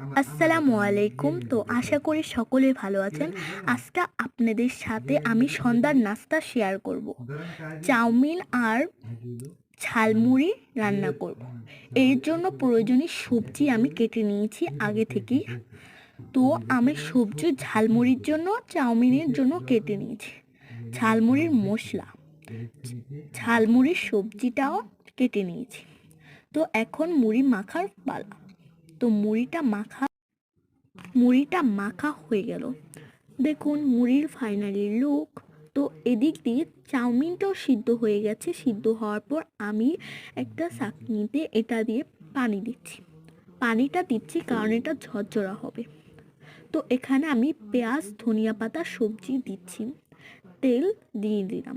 আসসালামু আলাইকুম। তো আশা করি সকলে ভালো আছেন। আজকে আপনাদের সাথে আমি সন্ধ্যার নাস্তা শেয়ার করব। চাউমিন আর ঝালমুড়ি রান্না করব। এর জন্য প্রয়োজনীয় সবজি আমি কেটে নিয়েছি আগে থেকেই। তো আমি সবজি ঝালমুড়ির জন্য চাউমিনের জন্য কেটে নিয়েছি। ঝালমুড়ির মশলা, ঝালমুড়ির সবজিটাও কেটে নিয়েছি। তো এখন মুড়ি মাখার পালা। তো মুড়িটা মাখা হয়ে গেল। দেখুন মুড়ির ফাইনালি লুক। তো এদিক দিয়ে চাউমিনটাও সিদ্ধ হয়ে গেছে। সিদ্ধ হওয়ার পর আমি একটা ছাঁকনিতে এটা দিয়ে পানি দিচ্ছি। পানিটা দিচ্ছি কারণ এটা ঝরঝরা হবে। তো এখানে আমি পেঁয়াজ, ধনিয়া পাতা, সবজি দিচ্ছি। তেল দিয়ে দিলাম।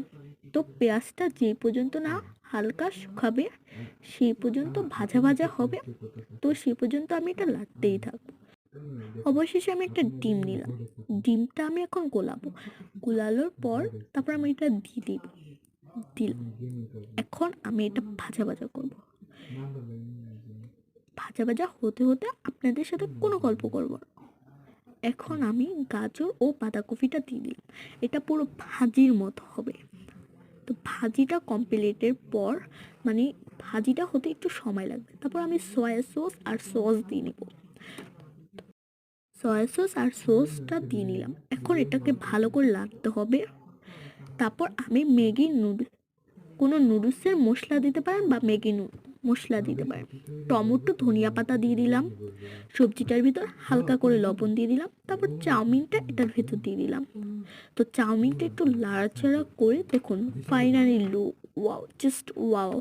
তো পেঁয়াজটা যে পর্যন্ত না হালকা শুকাবে সেই পর্যন্ত ভাজা ভাজা হবে। তো সেই পর্যন্ত আমি এটা লাড়তেই থাকবো। অবশেষে আমি একটা ডিম নিলাম। ডিমটা আমি এখন গোলাবো। গোলানোর পর তারপর আমি এটা দিলাম। এখন আমি এটা ভাজা ভাজা করব। ভাজা ভাজা হতে হতে আপনাদের সাথে কোনো গল্প করব না। এখন আমি গাজর ও বাঁধাকপিটা দিয়ে দিলাম। এটা পুরো ভাজির মতো হবে। তো ভাজিটা কমপ্লিটের পর মানে ভাজিটা হতে একটু সময় লাগবে। তারপর আমি সয়া সস আর সস দিয়ে নিব। সয়া সস আর সসটা দিয়ে নিলাম। এখন এটাকে ভালো করে নাড়তে হবে। তারপর আমি ম্যাগি নুডল, কোনো নুডলসের মশলা দিতে পারেন বা ম্যাগি মশলা দিতে পারেন। টমেটো, ধনিয়া পাতা দিয়ে দিলাম। সবজিটার ভিতর হালকা করে লবণ দিয়ে দিলাম। তারপর চাউমিনটা এটার ভেতর দিয়ে দিলাম। তো চাউমিনটা একটু লাড়াচাড়া করে দেখুন finally look, wow, just wow.